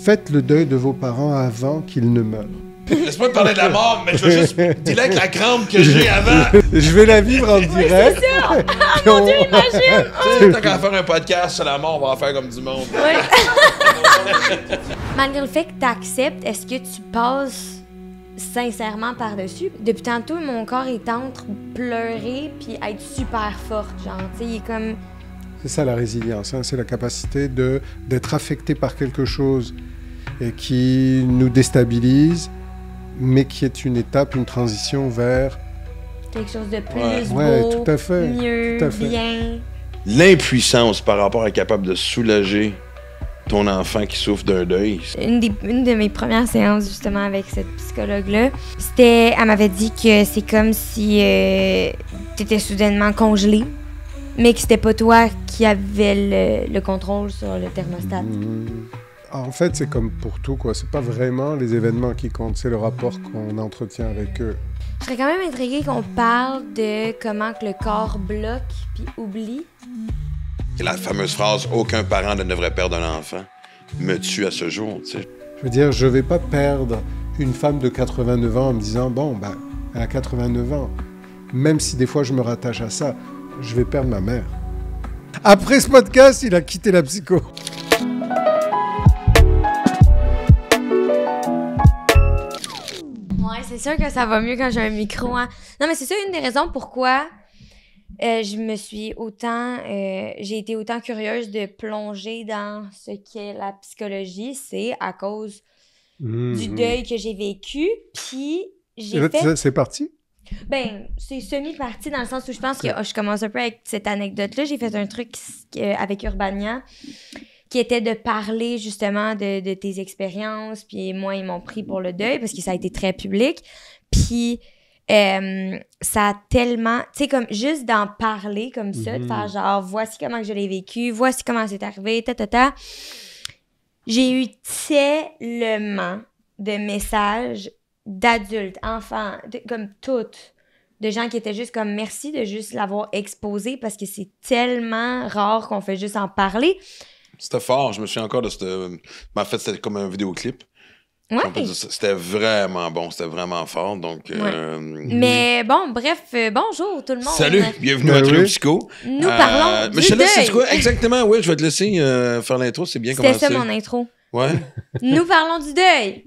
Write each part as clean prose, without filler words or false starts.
faites le deuil de vos parents avant qu'ils ne meurent. Laisse-moi te parler de la mort, mais je veux juste dealer avec la crampe que j'ai avant. Je vais la vivre en direct. C'est ça! Ah, mon Dieu, imagine! Tu sais, tant qu'à faire un podcast sur la mort, on va en faire comme du monde. Ouais. Malgré le fait que tu acceptes, est-ce que tu passes sincèrement par-dessus? Depuis tantôt, mon corps est entre pleurer puis être super forte. Genre, tu sais, il est comme... C'est ça la résilience, hein, c'est la capacité d'être affecté par quelque chose et qui nous déstabilise, mais qui est une étape, une transition vers... quelque chose de plus Ouais, beau, tout à fait, mieux, tout à fait. bien. L'impuissance par rapport à être capable de soulager ton enfant qui souffre d'un deuil. Une de mes premières séances, justement, avec cette psychologue-là, c'était... Elle m'avait dit que c'est comme si t'étais soudainement congelé, mais que c'était pas toi qui avais le contrôle sur le thermostat. En fait, c'est comme pour tout, quoi. C'est pas vraiment les événements qui comptent, c'est le rapport qu'on entretient avec eux. Je serais quand même intriguée qu'on parle de comment que le corps bloque puis oublie. Et la fameuse phrase « Aucun parent ne devrait perdre un enfant » me tue à ce jour, tu sais. Je veux dire, je vais pas perdre une femme de 89 ans en me disant « Bon, ben, elle a 89 ans. » Même si des fois je me rattache à ça, je vais perdre ma mère. Après ce podcast, il a quitté la psycho. Ouais, c'est sûr que ça va mieux quand j'ai un micro. Hein. Non, mais c'est ça une des raisons pourquoi je me suis j'ai été autant curieuse de plonger dans ce qu'est la psychologie. C'est à cause du deuil que j'ai vécu. Puis j'ai fait... C'est parti? Ben, c'est semi-parti dans le sens où je pense que je commence un peu avec cette anecdote-là. J'ai fait un truc avec Urbania qui était de parler justement de tes expériences. Puis moi, ils m'ont pris pour le deuil parce que ça a été très public. Puis ça a tellement... Tu sais, comme juste d'en parler comme ça, de faire genre, voici comment que je l'ai vécu, voici comment c'est arrivé, J'ai eu tellement de messages d'adultes, enfants, comme toutes, de gens qui étaient juste comme merci de juste l'avoir exposé parce que c'est tellement rare qu'on fait juste en parler. C'était fort, je me souviens encore de cette... En fait, c'était comme un vidéoclip. Ouais. C'était vraiment bon, c'était vraiment fort, donc... Mais bon, bref, bonjour tout le monde. Salut, bienvenue à Trio Psycho. Nous parlons mais du je te laisse, deuil. c'est quoi? Exactement, oui, je vais te laisser faire l'intro, c'est bien commencé. C'était ça mon intro. Ouais. Nous parlons du deuil.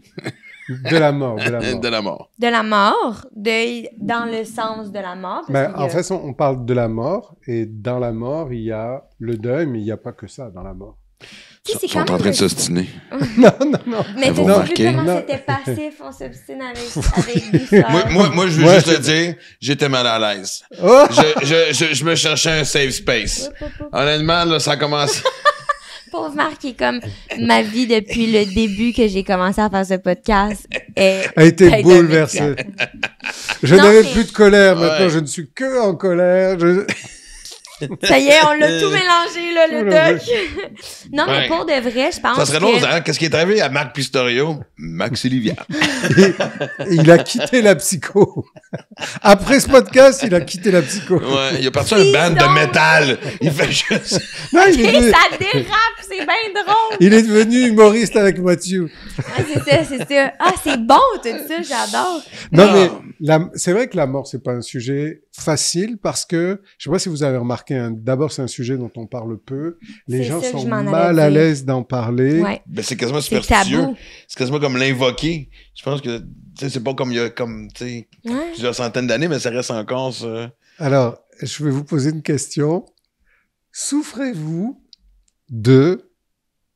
De la mort, de la mort. De la mort. De la mort, deuil dans le sens de la mort. Ben, en fait, on parle de la mort, et dans la mort, il y a le deuil, mais il n'y a pas que ça dans la mort. Ils sont en train de s'ostiner. Non, non, non. Mais Vous t'as vu remarquez? comment c'était passif, on s'obstine avec douceur. Moi, je veux juste te dire, j'étais mal à l'aise. Oh! Je me cherchais un safe space. Honnêtement, là, ça commence... Pauvre Marc, qui est comme ma vie depuis le début que j'ai commencé à faire ce podcast. A été bouleversée. Je Non, n'avais mais- plus de colère. Maintenant, Ouais. je ne suis que en colère. Ça y est, on l'a tout mélangé, là, le Ouais. doc. Non, mais Ouais. pour de vrai, je pense Ça serait que... drôle, hein? Qu'est-ce qui est arrivé à Marc Pistorio? Max Olivia. Il a quitté la psycho. Après ce podcast, il a quitté la psycho. Ouais, il a parti un band de métal. Il fait juste... Non, il est Et devenu, ça dérape, c'est bien drôle. il est devenu humoriste avec Mathieu. Ah, c'est ça. Ah, c'est bon, tout ça, j'adore. Non, Ah. mais c'est vrai que la mort, c'est pas un sujet facile parce que, je sais pas si vous avez remarqué, hein, d'abord, c'est un sujet dont on parle peu. Les C'est gens ça que sont je m'en allais mal à dire. l'aise d'en parler. Ouais. Ben, c'est quasiment C'est superstitieux. tabou. C'est quasiment comme l'invoquer. Je pense que, tu sais, c'est pas comme il y a, comme, tu sais, Ouais. plusieurs centaines d'années, mais ça reste encore, ça. Alors, je vais vous poser une question. Souffrez-vous de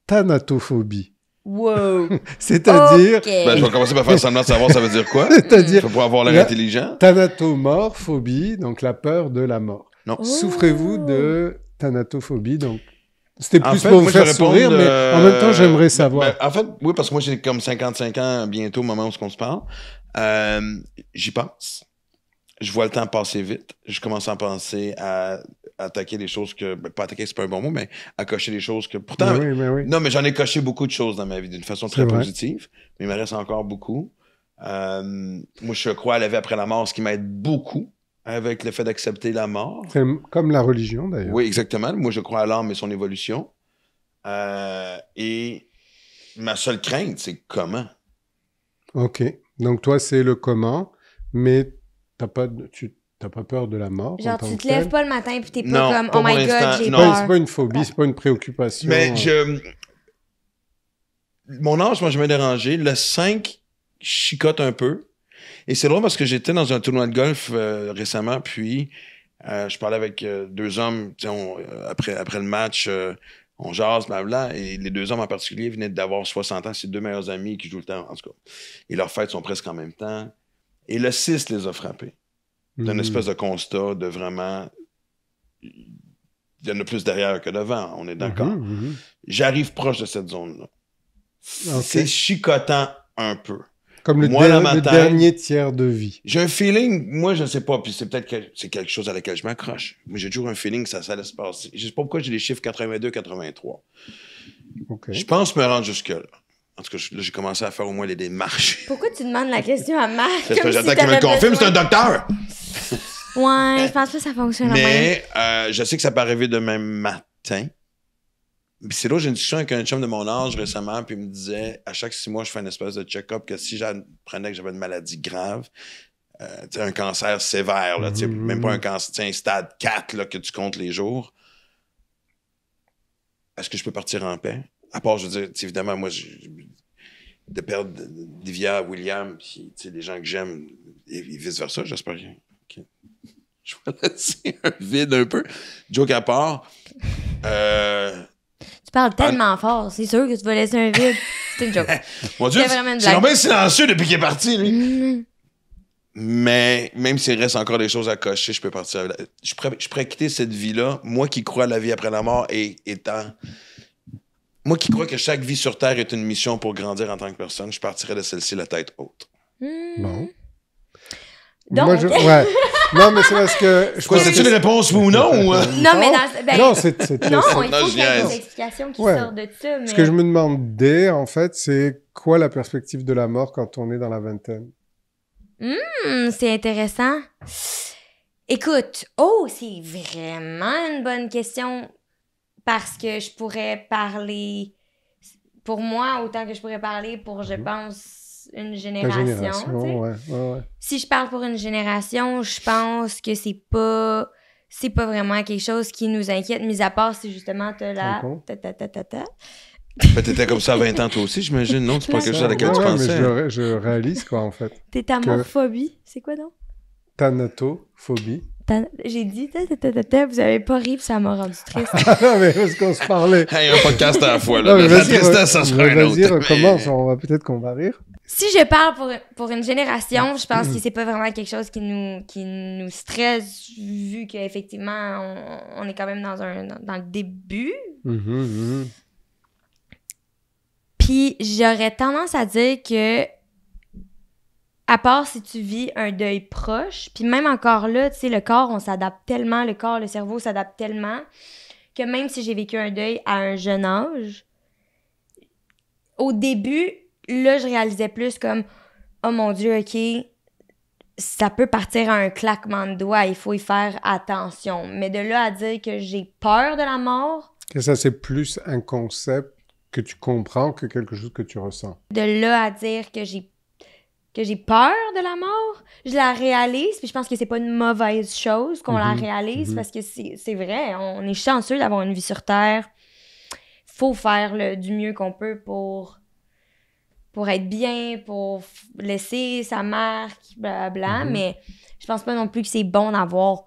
thanatophobie? Wow. C'est-à-dire, OK. Ben, je vais commencer par faire semblant de savoir ça veut dire quoi. c'est-à-dire Je vais pouvoir avoir l'air La- intelligent. thanatomophobie, donc la peur de la mort. Non. Oh. Souffrez-vous de thanatophobie? Donc, c'était En plus fait, pour vous moi, je vais faire sourire, répondre, mais en même temps, j'aimerais savoir. en fait, oui, parce que moi, j'ai comme 55 ans bientôt au moment où on se parle. J'y pense. Je vois le temps passer vite. Je commence à penser à attaquer les choses que... Ben, pas attaquer, c'est pas un bon mot, mais à cocher les choses que... Pourtant... Mais oui. Non, mais j'en ai coché beaucoup de choses dans ma vie d'une façon très C'est vrai. positive, mais il me reste encore beaucoup. Moi, je crois à la vie après la mort, ce qui m'aide beaucoup avec le fait d'accepter la mort. C'est comme la religion, d'ailleurs. Oui, exactement. Moi, je crois à l'âme et son évolution. Et ma seule crainte, c'est comment. OK. Donc, toi, c'est le comment, mais t'as pas peur de la mort. Genre, tu te lèves pas le matin puis t'es pas Non, comme, pas oh my pour God, l'instant, j'ai non. peur. C'est pas une phobie, c'est pas une préoccupation. Mais mon âge m'a jamais dérangé. Le 5 chicote un peu. Et c'est drôle parce que j'étais dans un tournoi de golf récemment, puis je parlais avec deux hommes, après le match, on jase, blabla, et les deux hommes en particulier venaient d'avoir 60 ans, c'est deux meilleurs amis qui jouent le temps, en tout cas. Et leurs fêtes sont presque en même temps. Et le 6 les a frappés. D'une espèce de constat de vraiment... Il y en a plus derrière que devant, on est d'accord. J'arrive proche de cette zone-là. Okay. C'est chicotant un peu. Comme le dernier tiers de vie. J'ai un feeling, moi je sais pas, puis c'est peut-être que c'est quelque chose à laquelle je m'accroche. Mais j'ai toujours un feeling que ça laisse passer. Je sais pas pourquoi j'ai les chiffres 82, 83. Okay. Je pense me rendre jusque-là. En tout cas, là, j'ai commencé à faire au moins des démarches. Pourquoi tu demandes la question à Marc? Parce que j'attends qu'il me le confirme, c'est un docteur! Ouais, je pense pas que ça fonctionne. Mais je sais que ça peut arriver demain matin. Puis c'est là où j'ai une discussion avec un chum de mon âge récemment, puis il me disait, à chaque 6 mois, je fais une espèce de check-up que si j'apprenais que j'avais une maladie grave, un cancer sévère, là, même pas un cancer, un stade 4 là, que tu comptes les jours, est-ce que je peux partir en paix? À part, je veux dire, évidemment, moi, de perdre Livia, William, puis les gens que j'aime, et vice-versa, j'espère que je vais laisser un vide un peu. Joke à part. Tu parles tellement fort, c'est sûr que tu vas laisser un vide. C'est une joke. Mon Dieu, c'est vraiment silencieux depuis qu'il est parti, lui. Mais même s'il reste encore des choses à cocher, je peux partir. Je pourrais quitter cette vie-là, moi qui crois à la vie après la mort et étant... Moi qui crois que chaque vie sur Terre est une mission pour grandir en tant que personne, je partirais de celle-ci la tête haute. Bon. Donc... Moi, ouais. Non, mais c'est parce que... Quoi, c'est-tu une réponse oui ou non? Ou... Non, mais non, c'est non, il faut qu'il y ait des explications qui sortent de ça. Mais... Ce que je me demandais, en fait, c'est quoi la perspective de la mort quand on est dans la vingtaine? C'est intéressant. Écoute, c'est vraiment une bonne question parce que je pourrais parler pour moi autant que je pourrais parler pour, je pense, une génération. Ouais. Si je parle pour une génération, je pense que c'est pas vraiment quelque chose qui nous inquiète, mis à part si justement t'as la... Ben, t'étais comme ça à 20 ans toi aussi, j'imagine, non? C'est pas quelque chose à laquelle tu pensais. Mais je réalise, quoi, en fait. Tétamophobie, c'est quoi, non? Thanatophobie. J'ai dit, vous avez pas ri, puis ça m'a rendu triste. Non, mais parce qu'on se parlait. Hey, un podcast à la fois, là. La tristesse, ça sera un autre. Vas-y, recommence, peut-être qu'on va rire. Si je parle pour une génération, je pense que c'est pas vraiment quelque chose qui nous stresse, vu qu'effectivement, on est quand même dans le début. Puis j'aurais tendance à dire que, à part si tu vis un deuil proche, puis même encore là, tu sais, le corps, on s'adapte tellement, le cerveau s'adapte tellement, que même si j'ai vécu un deuil à un jeune âge, au début, là, je réalisais plus comme, oh mon Dieu, OK, ça peut partir à un claquement de doigts, il faut y faire attention. Mais de là à dire que j'ai peur de la mort... Que ça, c'est plus un concept que tu comprends que quelque chose que tu ressens. De là à dire que j'ai peur de la mort, je la réalise, puis je pense que c'est pas une mauvaise chose qu'on la réalise, parce que c'est vrai, on est chanceux d'avoir une vie sur Terre. Faut faire du mieux qu'on peut pour être bien, pour laisser sa marque, blablabla, mais je pense pas non plus que c'est bon d'avoir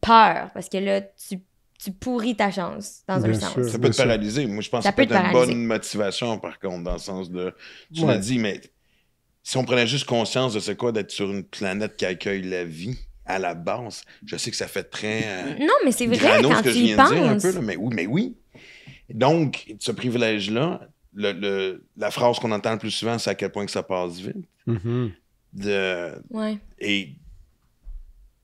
peur, parce que là, tu pourris ta chance, dans un sens. Ça peut te paralyser. Moi, je pense que c'est peut-être une bonne motivation, par contre, dans le sens de... Tu l'as dit, mais si on prenait juste conscience de c'est quoi d'être sur une planète qui accueille la vie, à la base, je sais que ça fait très... non, mais c'est vrai, quand tu y penses. Un peu, là, mais oui. Donc, ce privilège-là, la phrase qu'on entend le plus souvent, c'est à quel point que ça passe vite. Et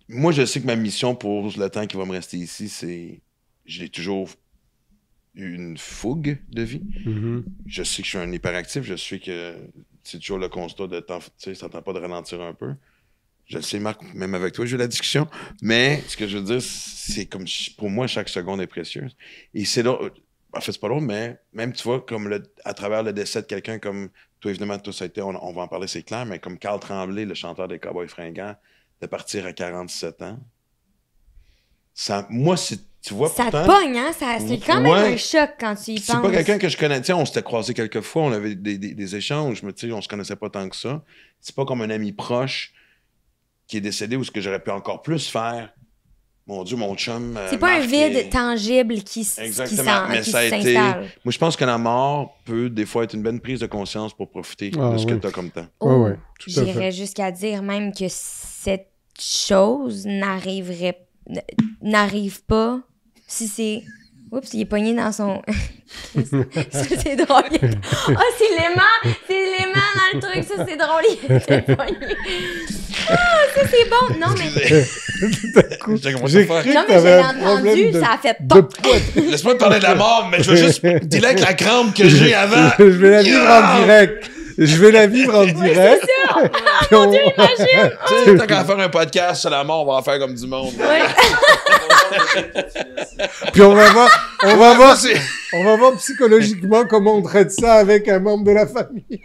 moi, je sais que ma mission pour le temps qui va me rester ici, c'est... J'ai toujours eu une fougue de vie. Je sais que je suis un hyperactif. Je sais que c'est toujours le constat de... Tu sais, ça t'entend pas de ralentir un peu. Je le sais, Marc, même avec toi, j'ai eu la discussion. Mais ce que je veux dire, c'est comme... Pour moi, chaque seconde est précieuse. Et c'est là... en fait, c'est pas long, mais même, tu vois, comme à travers le décès de quelqu'un comme toi, évidemment, tout ça a été, on va en parler, c'est clair, mais comme Carl Tremblay, le chanteur des Cowboys Fringants, de partir à 47 ans, moi, tu vois, Ça pourtant, te pogne, hein? C'est quand même un choc quand tu y penses. C'est pas quelqu'un que je connais. Tiens, on s'était croisés quelques fois, on avait des échanges, mais on se connaissait pas tant que ça. C'est pas comme un ami proche qui est décédé ou ce que j'aurais pu encore plus faire. Mon Dieu, mon chum. C'est pas Marc un vide tangible qui s'installe. Moi, je pense que la mort peut des fois être une bonne prise de conscience pour profiter de ce que tu as comme temps. Oh, j'irais jusqu'à dire même que cette chose n'arrive pas si c'est... Oups, il est pogné dans son... Ça, c'est drôle. C'est l'aimant dans le truc. Ça, c'est drôle. Il était pogné. Ça, c'est bon. Non, mais... J'ai cru que t'avais un problème ça a fait pop. Laisse-moi te parler de la mort, mais je veux juste dire avec la crampe que j'ai avant. Je vais la vivre en direct. C'est ça. Mon Dieu, imagine. Tu sais, tant qu'à faire un podcast sur la mort, on va en faire comme du monde. Puis on va voir psychologiquement comment on traite ça avec un membre de la famille.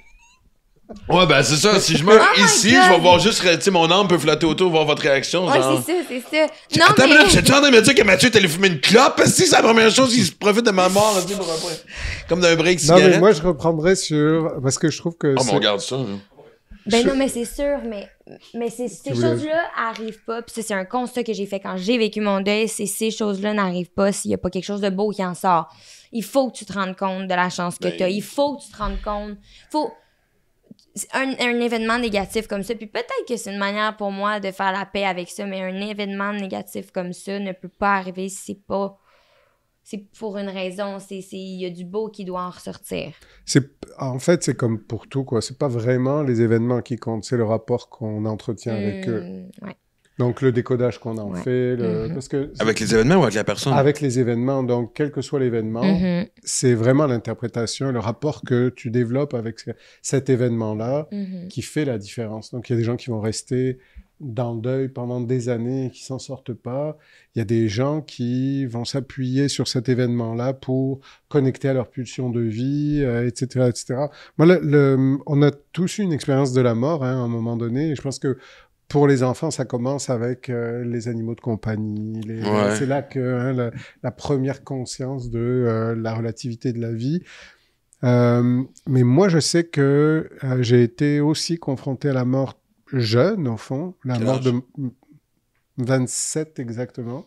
Ouais, ben c'est ça. Si je meurs ici, je vais voir juste, tu sais, mon âme peut flotter autour, voir votre réaction. Genre... c'est ça. Non, attends, mais j'ai-tu en train de me dire que Mathieu est allé fumer une clope? Parce que c'est la première chose, il se profite de ma mort, comme d'un break cigarette. Non, mais moi, je reprendrais parce que je trouve que... mais on garde ça, là. Non, mais c'est sûr, mais ces choses-là arrivent pas. Puis c'est un constat que j'ai fait quand j'ai vécu mon deuil, ces choses-là n'arrivent pas s'il y a pas quelque chose de beau qui en sort. Il faut que tu te rendes compte de la chance que tu as. Il faut que tu te rendes compte. Un événement négatif comme ça, puis peut-être que c'est une manière pour moi de faire la paix avec ça, mais un événement négatif comme ça ne peut pas arriver si c'est pour une raison, il y a du beau qui doit en ressortir. En fait, c'est comme pour tout, quoi. C'est pas vraiment les événements qui comptent, c'est le rapport qu'on entretient avec eux. Ouais. Donc, le décodage qu'on en fait. Parce que avec les événements ou avec la personne? Avec les événements. Donc, quel que soit l'événement, c'est vraiment l'interprétation, le rapport que tu développes avec cet événement-là qui fait la différence. Donc, il y a des gens qui vont rester dans le deuil pendant des années et qui s'en sortent pas. Il y a des gens qui vont s'appuyer sur cet événement-là pour connecter à leur pulsion de vie, etc., etc. Moi, on a tous eu une expérience de la mort, hein, à un moment donné. Et je pense que pour les enfants, ça commence avec les animaux de compagnie. C'est là que la première conscience de la relativité de la vie. Mais moi, je sais que j'ai été aussi confronté à la mort jeune, au fond. La mort de 27 exactement.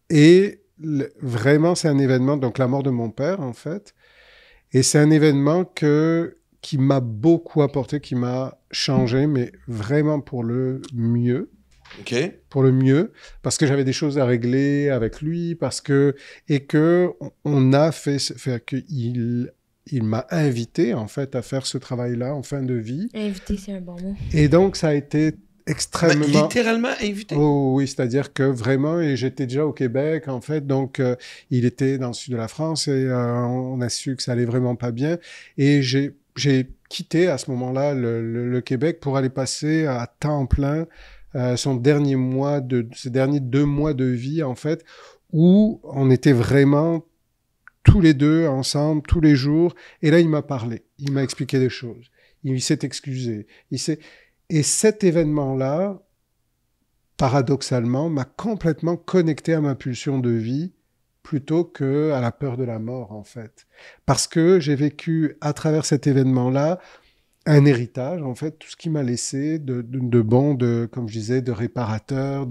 Et vraiment, c'est un événement, donc la mort de mon père, en fait. Et c'est un événement qui m'a beaucoup apporté, qui m'a changé, mais vraiment pour le mieux. OK. Pour le mieux, parce que j'avais des choses à régler avec lui, on a fait il m'a invité, en fait, à faire ce travail-là en fin de vie. Invité, c'est un bon mot. Et donc, ça a été extrêmement... littéralement invité? Oh oui, c'est-à-dire que vraiment, et j'étais déjà au Québec, en fait, donc il était dans le sud de la France et on a su que ça allait vraiment pas bien. Et j'ai quitté à ce moment-là le Québec pour aller passer à temps plein ses derniers 2 mois de vie, en fait, où on était vraiment tous les deux ensemble, tous les jours. Et là, il m'a parlé. Il m'a expliqué des choses. Il s'est excusé. Et cet événement-là, paradoxalement, m'a complètement connecté à ma pulsion de vie plutôt qu'à la peur de la mort, en fait. Parce que j'ai vécu, à travers cet événement-là, un héritage, en fait, tout ce qui m'a laissé de bon, comme je disais, de réparateur.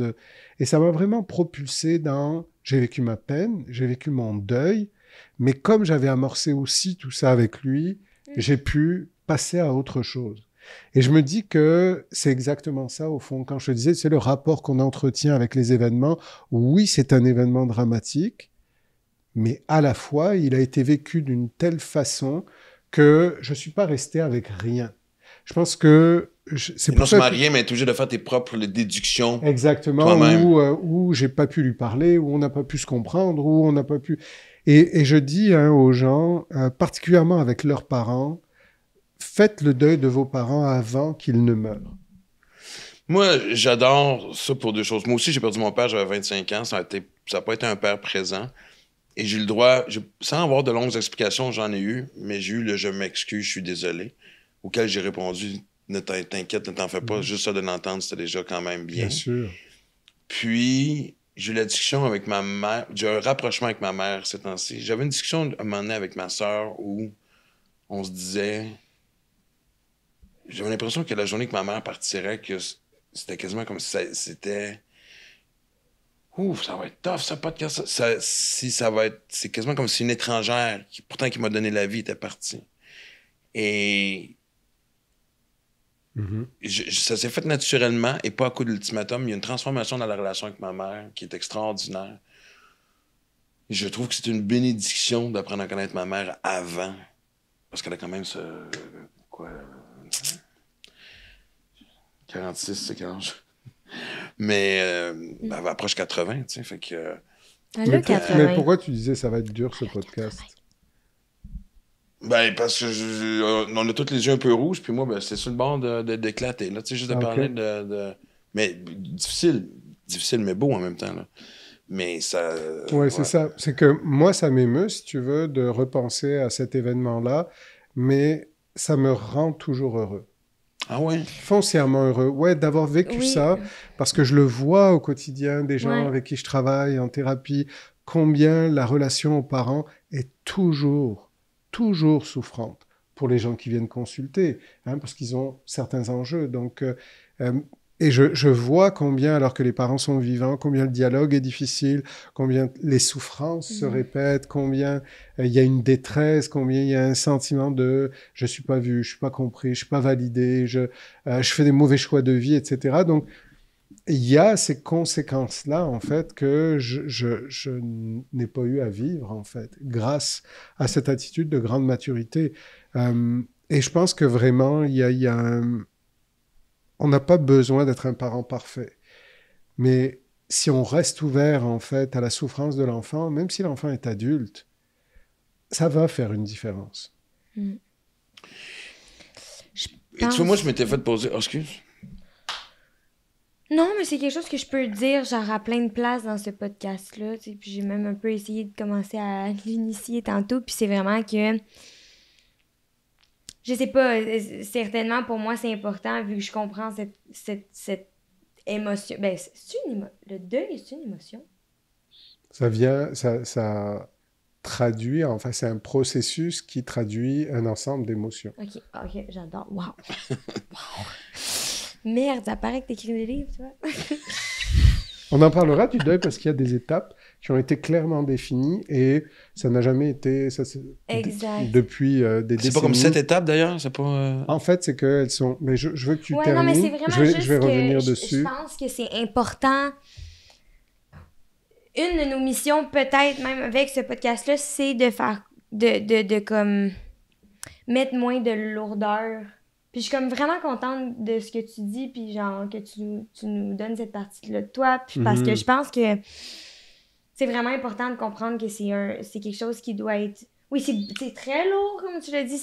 Et ça m'a vraiment propulsé dans... J'ai vécu ma peine, j'ai vécu mon deuil, mais comme j'avais amorcé aussi tout ça avec lui, j'ai pu passer à autre chose. Et je me dis que c'est exactement ça, au fond. Quand je te disais, c'est le rapport qu'on entretient avec les événements. Oui, c'est un événement dramatique, mais à la fois, il a été vécu d'une telle façon que je ne suis pas resté avec rien. Je pense que... non seulement rien, mais tu es obligé de faire tes propres déductions. Exactement, où je n'ai pas pu lui parler, où on n'a pas pu se comprendre, où on n'a pas pu... Et je dis aux gens, particulièrement avec leurs parents, faites le deuil de vos parents avant qu'ils ne meurent. Moi, j'adore ça pour 2 choses. Moi aussi, j'ai perdu mon père, j'avais 25 ans. Ça n'a pas été un père présent. Et j'ai eu le droit, sans avoir de longues explications, j'en ai eu, mais j'ai eu le « je m'excuse, je suis désolé », auquel j'ai répondu « ne t'inquiète, ne t'en fais pas », juste ça de l'entendre, c'était déjà quand même bien. Bien sûr. Puis, j'ai eu la discussion avec ma mère, j'ai un rapprochement avec ma mère ces temps-ci. J'avais une discussion à un moment donné avec ma sœur où on se disait... J'avais l'impression que la journée que ma mère partirait, que c'était quasiment comme si c'était... Ouf, ça va être tough, ça, podcast. Ça va être... C'est quasiment comme si une étrangère, pourtant qui m'a donné la vie, était partie. Et... ça s'est fait naturellement et pas à coup d'ultimatum. Il y a une transformation dans la relation avec ma mère qui est extraordinaire. Et je trouve que c'est une bénédiction d'apprendre à connaître ma mère avant. Parce qu'elle a quand même 46, c'est quel âge? Mais elle approche 80, tu sais, fait que... Elle a 80. Mais pourquoi tu disais ça va être dur, ce podcast? Ben, parce que on a tous les yeux un peu rouges, puis moi, ben, c'est sur le bord d'éclater, là, tu sais, juste de parler de... Mais difficile, mais beau en même temps, là. Mais ça... Ouais, c'est ça. C'est que moi, ça m'émeut, si tu veux, de repenser à cet événement-là, mais ça me rend toujours heureux. Ah ouais? Foncièrement heureux. Ouais, d'avoir vécu ça, parce que je le vois au quotidien des gens avec qui je travaille en thérapie, combien la relation aux parents est toujours souffrante pour les gens qui viennent consulter, hein, parce qu'ils ont certains enjeux. Donc, et je vois combien, alors que les parents sont vivants, combien le dialogue est difficile, combien les souffrances se répètent, combien il y a une détresse, combien il y a un sentiment de « je suis pas vu, je suis pas compris, je suis pas validé, je fais des mauvais choix de vie, etc. » Donc, il y a ces conséquences-là, en fait, que je n'ai pas eu à vivre, en fait, grâce à cette attitude de grande maturité. Et je pense que vraiment, il y a un... On n'a pas besoin d'être un parent parfait. Mais si on reste ouvert, en fait, à la souffrance de l'enfant, même si l'enfant est adulte, ça va faire une différence. Et tu vois, moi, je m'étais fait poser... Oh, excuse. Non, mais c'est quelque chose que je peux dire, genre, à plein de places dans ce podcast-là. Puis j'ai même un peu essayé de commencer à l'initier tantôt. Puis c'est vraiment que... Je sais pas, certainement pour moi c'est important vu que je comprends cette émotion. Ben, le deuil, c'est une émotion? Ça traduit, enfin c'est un processus qui traduit un ensemble d'émotions. Ok, j'adore. Wow. Merde, ça paraît que t'écris des livres, tu vois. On en parlera du deuil parce qu'il y a des étapes qui ont été clairement définies et ça n'a jamais été... Exact. Depuis des décennies. C'est pas comme 7 étapes, d'ailleurs? C'est pas... En fait, c'est qu'elles sont... Mais je veux que tu termines. Non, mais c'est vraiment je vais revenir dessus. Je pense que c'est important. Une de nos missions, peut-être même avec ce podcast-là, c'est de faire... de comme... mettre moins de lourdeur. Puis je suis comme vraiment contente de ce que tu dis, puis genre que tu nous donnes cette partie-là de toi, puis parce que je pense que c'est vraiment important de comprendre que c'est quelque chose qui doit être... Oui, c'est très lourd, comme tu l'as dit,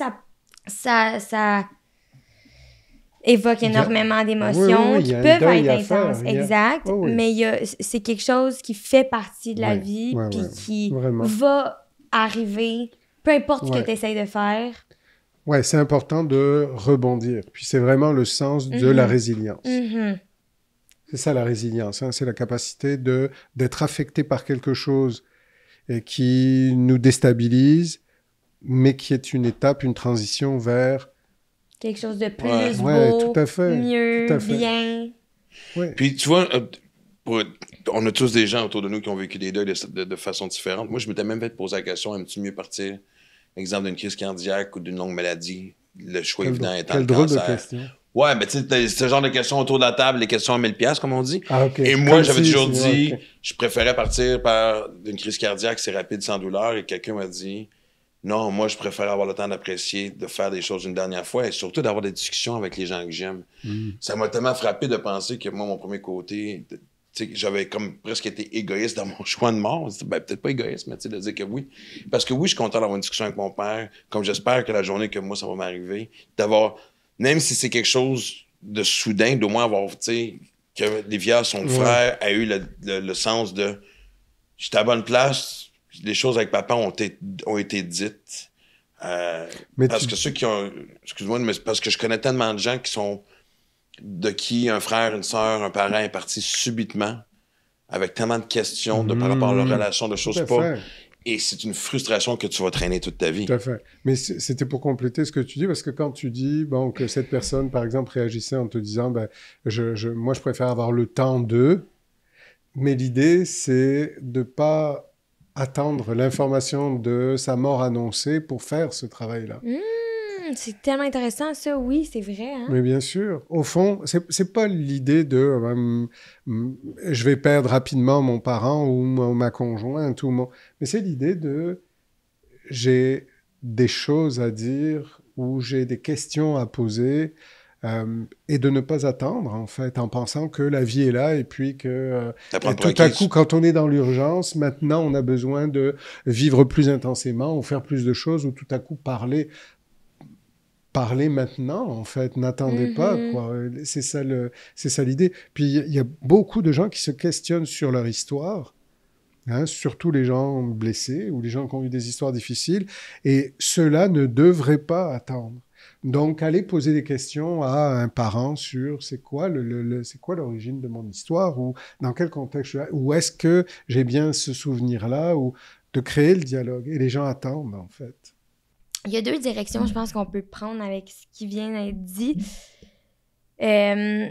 ça évoque énormément d'émotions qui peuvent être intenses, exact, mais c'est quelque chose qui fait partie de la vie, puis qui va arriver, peu importe ce que tu essaies de faire. Ouais, c'est important de rebondir. Puis c'est vraiment le sens de la résilience. C'est ça la résilience, hein? C'est la capacité d'être affecté par quelque chose qui nous déstabilise, mais qui est une étape, une transition vers... quelque chose de plus beau, tout à fait, mieux, tout à fait. bien. Ouais. Puis tu vois, on a tous des gens autour de nous qui ont vécu des deuils de façon différente. Moi, je m'étais même fait poser la question, aimes-tu mieux partir, exemple, d'une crise cardiaque ou d'une longue maladie? Le choix évident étant le cancer. Quel drôle de question. Ouais, mais tu sais, ce genre de questions autour de la table, les questions à 1000$, comme on dit. Ah, okay. Et moi, j'avais toujours dit, je préférais partir par d'une crise cardiaque, c'est rapide, sans douleur. Et quelqu'un m'a dit, non, moi, je préfère avoir le temps d'apprécier, de faire des choses une dernière fois et surtout d'avoir des discussions avec les gens que j'aime. Ça m'a tellement frappé de penser que moi, mon premier côté, tu sais, j'avais comme presque été égoïste dans mon choix de mort. Ben, peut-être pas égoïste, mais tu sais, de dire que oui. Parce que oui, je suis content d'avoir une discussion avec mon père, comme j'espère que la journée que moi, ça va m'arriver, d'avoir, même si c'est quelque chose de soudain, d'au moins avoir, tu sais, que Livia, son frère, a eu le sens de « je suis à la bonne place », les choses avec papa ont été dites. Parce que ceux qui ont... Excuse-moi, mais parce que je connais tellement de gens de qui un frère, une sœur, un parent est parti subitement avec tellement de questions par rapport à leur relation, de choses pas... Et c'est une frustration que tu vas traîner toute ta vie. Tout à fait. Mais c'était pour compléter ce que tu dis, parce que quand tu dis que cette personne, par exemple, réagissait en te disant moi, je préfère avoir le temps d'eux, mais l'idée, c'est de ne pas attendre l'information de sa mort annoncée pour faire ce travail-là. C'est tellement intéressant, ça, oui, c'est vrai. Hein? Mais bien sûr. Au fond, c'est pas l'idée de je vais perdre rapidement mon parent ou ma conjointe. Mais c'est l'idée de j'ai des choses à dire ou j'ai des questions à poser et de ne pas attendre, en fait, en pensant que la vie est là et puis que tout à coup, quand on est dans l'urgence, maintenant, on a besoin de vivre plus intensément ou faire plus de choses ou tout à coup parler maintenant, en fait, n'attendez pas, quoi. C'est ça l'idée. Puis il y a beaucoup de gens qui se questionnent sur leur histoire, hein, surtout les gens blessés ou les gens qui ont eu des histoires difficiles, et ceux-là ne devraient pas attendre. Donc, aller poser des questions à un parent sur c'est quoi l'origine de mon histoire ou dans quel contexte, ou est-ce que j'ai bien ce souvenir-là, ou de créer le dialogue. Et les gens attendent, en fait. Il y a deux directions, je pense, qu'on peut prendre avec ce qui vient d'être dit. On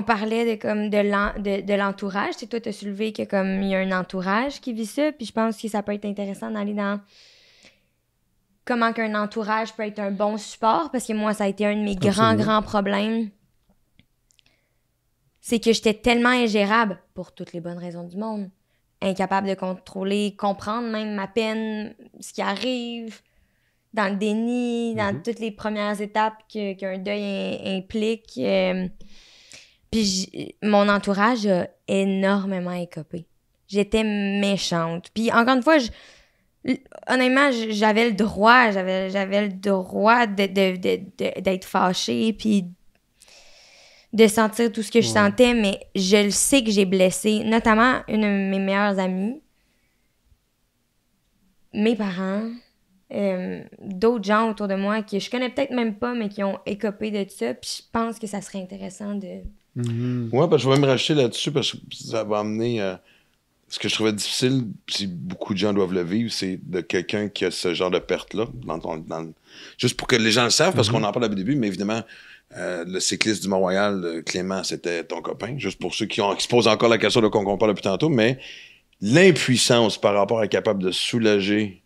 parlait de l'entourage. Toi, tu as soulevé qu'il y a un entourage qui vit ça. Puis je pense que ça peut être intéressant d'aller dans comment qu'un entourage peut être un bon support. Parce que moi, ça a été un de mes grands problèmes. C'est que j'étais tellement ingérable, pour toutes les bonnes raisons du monde, incapable de contrôler, comprendre même ma peine, ce qui arrive, dans le déni, dans toutes les premières étapes qu'un deuil implique. Puis mon entourage a énormément écopé. J'étais méchante. Puis encore une fois, honnêtement, j'avais le droit d'être fâchée, puis de sentir tout ce que je sentais, mais je le sais que j'ai blessé, notamment une de mes meilleures amies, mes parents, d'autres gens autour de moi que je connais peut-être même pas, mais qui ont écopé de ça, puis je pense que ça serait intéressant de... Ouais, je vais me racheter là-dessus, parce que ça va amener... ce que je trouvais difficile, si beaucoup de gens doivent le vivre, c'est de quelqu'un qui a ce genre de perte-là, juste pour que les gens le savent, parce qu'on en parle au début, mais évidemment... le cycliste du Mont-Royal, Clément, c'était ton copain, juste pour ceux qui se posent encore la question qu'on parle depuis tantôt, mais l'impuissance par rapport à être capable de soulager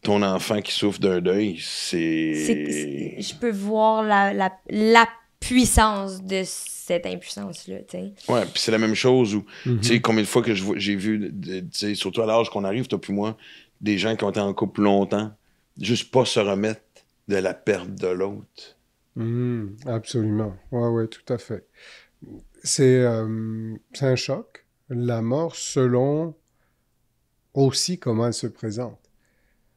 ton enfant qui souffre d'un deuil, je peux voir la puissance de cette impuissance-là, tu sais. Ouais, puis c'est la même chose où, tu sais, combien de fois que j'ai vu, tu sais, surtout à l'âge qu'on arrive, toi puis moi, des gens qui ont été en couple longtemps, juste pas se remettre de la perte de l'autre. Absolument. Ouais, tout à fait. C'est un choc, la mort, selon aussi comment elle se présente.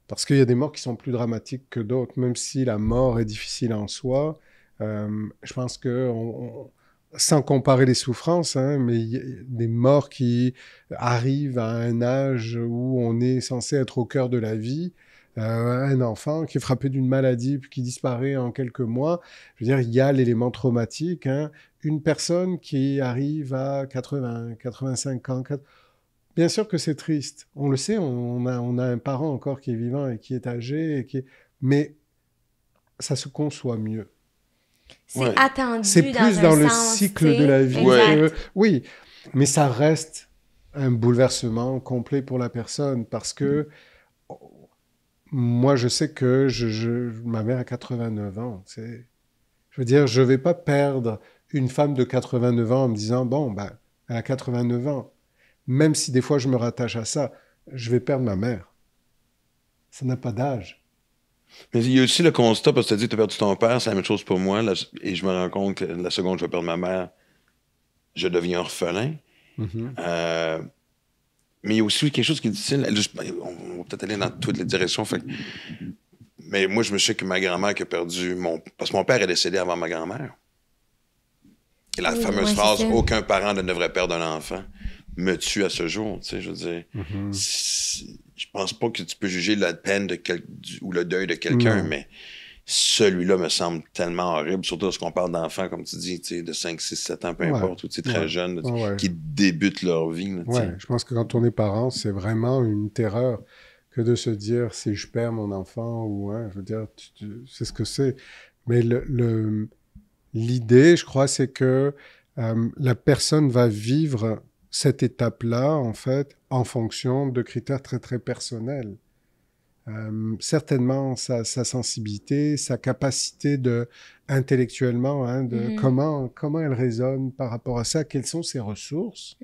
Parce qu'il y a des morts qui sont plus dramatiques que d'autres, même si la mort est difficile en soi. Je pense que, sans comparer les souffrances, hein, mais il y a des morts qui arrivent à un âge où on est censé être au cœur de la vie. Un enfant qui est frappé d'une maladie puis qui disparaît en quelques mois, je veux dire, il y a l'élément traumatique. Hein. Une personne qui arrive à 80, 85 ans, bien sûr que c'est triste. On le sait, on a un parent encore qui est vivant et qui est âgé, mais ça se conçoit mieux. C'est attendu. C'est plus dans le cycle de la vie. Oui, mais ça reste un bouleversement complet pour la personne parce que moi, je sais que ma mère a 89 ans. Je veux dire, je ne vais pas perdre une femme de 89 ans en me disant, elle a 89 ans. Même si des fois je me rattache à ça, je vais perdre ma mère. Ça n'a pas d'âge. Mais il y a aussi le constat, parce que tu as dit que tu as perdu ton père, c'est la même chose pour moi, et je me rends compte que la seconde que je vais perdre ma mère, je deviens orphelin. Mais il y a aussi quelque chose qui est difficile. On va peut-être aller dans toutes les directions. Mais moi, je me souviens que ma grand-mère qui a perdu parce que mon père est décédé avant ma grand-mère. Et la fameuse phrase « Aucun parent ne devrait perdre un enfant ». me tue à ce jour, tu sais, je veux dire. Je pense pas que tu peux juger la peine ou le deuil de quelqu'un, mais celui-là me semble tellement horrible, surtout lorsqu'on parle d'enfants, comme tu dis, tu sais, de 5, 6, 7 ans, peu importe, ou tu sais, très jeunes, qui débutent leur vie. Là, je pense que quand on est parent, c'est vraiment une terreur que de se dire si je perds mon enfant ou je veux dire, c'est ce que c'est. Mais l'idée, je crois, c'est que la personne va vivre cette étape-là, en fait, en fonction de critères très, très personnels. Certainement sa sensibilité, sa capacité intellectuellement, de comment elle raisonne par rapport à ça, quelles sont ses ressources.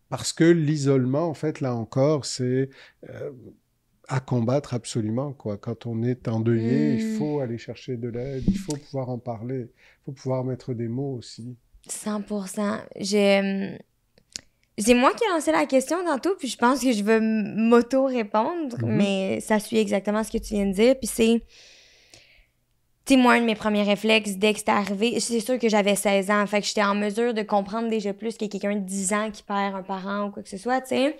Parce que l'isolement, en fait, là encore, c'est à combattre absolument, quoi. Quand on est endeuillé, il faut aller chercher de l'aide, il faut pouvoir en parler, il faut pouvoir mettre des mots aussi. 100%. C'est moi qui ai lancé la question tantôt, puis je pense que je vais m'auto-répondre, mais ça suit exactement ce que tu viens de dire. Puis c'est... Tu sais, moi, un de mes premiers réflexes, dès que c'était arrivé, c'est sûr que j'avais 16 ans, fait que j'étais en mesure de comprendre déjà plus que quelqu'un de 10 ans qui perd un parent ou quoi que ce soit, tu sais.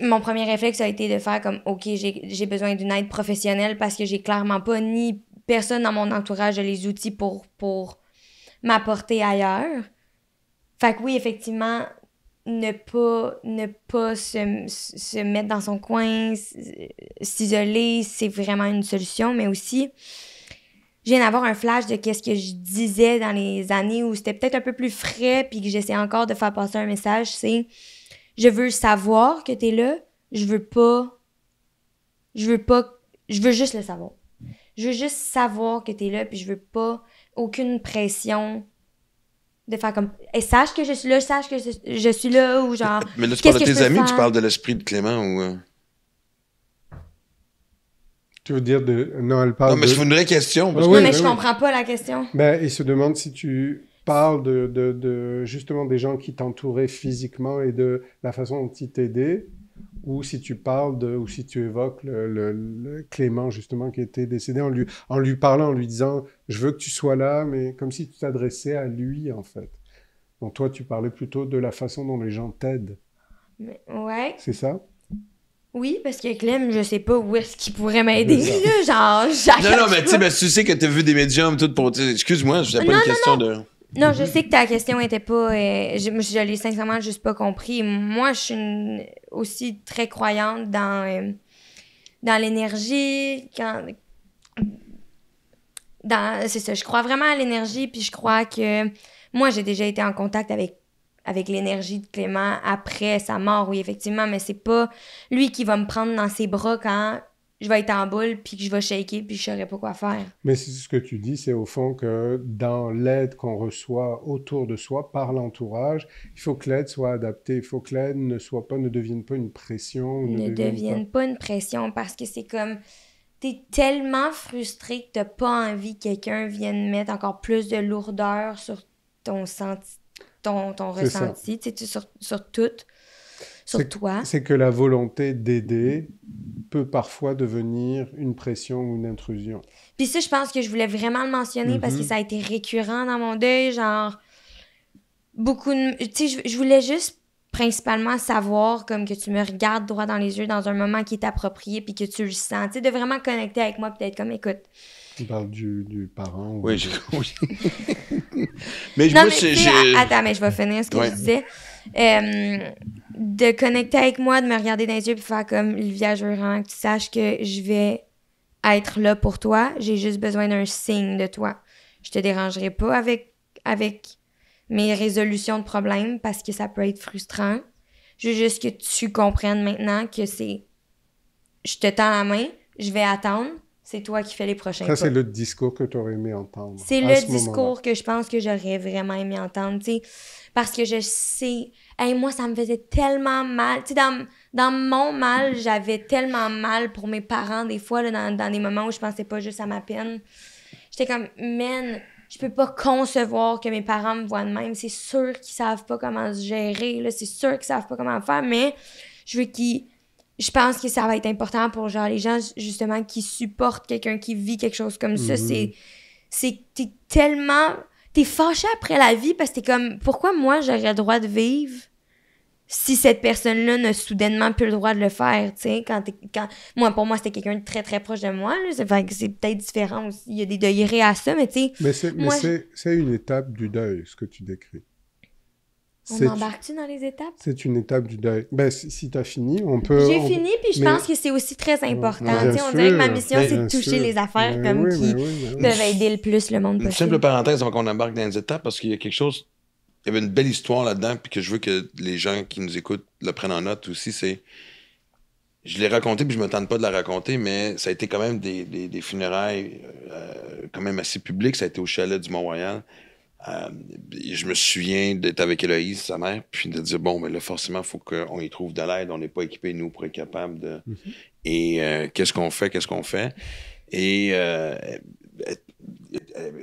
Mon premier réflexe a été de faire comme, OK, j'ai besoin d'une aide professionnelle parce que j'ai clairement pas ni personne dans mon entourage a les outils pour m'apporter ailleurs. Fait que oui, effectivement, ne pas se mettre dans son coin, s'isoler, c'est vraiment une solution, mais aussi, je viens d'avoir un flash de qu'est-ce que je disais dans les années où c'était peut-être un peu plus frais puis que j'essaie encore de faire passer un message, c'est je veux savoir que t'es là, je veux juste le savoir. Je veux juste savoir que t'es là puis je veux pas aucune pression de faire comme sache que je suis là, sache que je suis là ou genre mais là tu parles de tes amis ou tu parles de l'esprit de Clément ou tu veux dire non, elle parle non mais c'est une vraie question parce que je comprends pas la question. Ben il se demande si tu parles de justement des gens qui t'entouraient physiquement et de la façon dont ils t'aidaient, ou si tu parles ou si tu évoques le Clément justement qui était décédé en lui parlant, en lui disant je veux que tu sois là, mais comme si tu t'adressais à lui en fait. Donc toi tu parlais plutôt de la façon dont les gens t'aident. Mais, ouais. C'est ça? Oui, parce que Clem, je sais pas où est-ce qu'il pourrait m'aider, là, genre... Non, mais tu sais que t'as vu des médiums, tout pour... Excuse-moi, je sais pas une question de... Non, je sais que ta question était pas... je l'ai sincèrement juste pas compris. Moi, je suis aussi très croyante dans l'énergie, c'est ça, je crois vraiment à l'énergie, puis je crois que... Moi, j'ai déjà été en contact avec l'énergie de Clément après sa mort, oui, effectivement, mais c'est pas lui qui va me prendre dans ses bras quand je vais être en boule, puis que je vais shaker, puis je saurais pas quoi faire. Mais c'est ce que tu dis, c'est au fond que dans l'aide qu'on reçoit autour de soi, par l'entourage, il faut que l'aide soit adaptée, il faut que l'aide ne devienne pas une pression. Ne devienne pas une pression, parce que c'est comme... T'es tellement frustré que t'as pas envie que quelqu'un vienne mettre encore plus de lourdeur sur ton ressenti, tu sais, sur tout, sur toi. C'est que la volonté d'aider peut parfois devenir une pression ou une intrusion. Puis ça, je pense que je voulais vraiment le mentionner parce que ça a été récurrent dans mon deuil, genre, beaucoup de... Tu sais, je voulais juste principalement savoir comme que tu me regardes droit dans les yeux dans un moment qui est approprié puis que tu le sens, tu sais, de vraiment connecter avec moi puis d'être comme, écoute... Tu parles du parent. Ou... Oui, oui. Attends, mais je vais finir ce que je disais. De connecter avec moi, de me regarder dans les yeux puis faire comme, Livia, je veux vraiment que tu saches que je vais être là pour toi. J'ai juste besoin d'un signe de toi. Je te dérangerai pas avec mes résolutions de problèmes parce que ça peut être frustrant. Je veux juste que tu comprennes maintenant que c'est... Je te tends la main, je vais attendre. C'est toi qui fais les prochains pas. Ça, c'est le discours que tu aurais aimé entendre. C'est le discours que je pense que j'aurais vraiment aimé entendre, tu sais. Parce que je sais... moi, ça me faisait tellement mal. Tu sais, dans mon mal, j'avais tellement mal pour mes parents, des fois, là, dans des moments où je pensais pas juste à ma peine. J'étais comme, man, je peux pas concevoir que mes parents me voient de même. C'est sûr qu'ils savent pas comment se gérer, là. C'est sûr qu'ils savent pas comment faire, mais je veux qu'ils... Je pense que ça va être important pour genre les gens justement qui supportent quelqu'un qui vit quelque chose comme ça. C'est t'es tellement... t'es fâché après la vie parce que t'es comme, pourquoi moi j'aurais le droit de vivre si cette personne-là n'a soudainement plus le droit de le faire, tu sais, moi, pour moi, c'était quelqu'un de très, très proche de moi, là, fait que c'est peut-être différent aussi, il y a des degrés à ça, mais tu sais... C'est une étape du deuil, ce que tu décris. On embarque-tu dans les étapes? C'est une étape du deuil. Ben, si t'as fini, on peut... J'ai fini, puis je pense que c'est aussi très important. On dirait que ma mission, c'est de toucher les affaires qui peuvent aider le plus le monde possible. Une simple parenthèse avant qu'on embarque dans les étapes, parce qu'il y a quelque chose... Il y avait une belle histoire là-dedans, puis que je veux que les gens qui nous écoutent le prennent en note aussi, c'est... Je l'ai raconté, puis je me tente pas de la raconter, mais ça a été quand même des funérailles quand même assez publiques. Ça a été au chalet du Mont-Royal. Je me souviens d'être avec Héloïse, sa mère, puis de dire, bon, mais là, forcément, il faut qu'on y trouve de l'aide. On n'est pas équipés, nous, pour être capable de... Et qu'est-ce qu'on fait? Et elle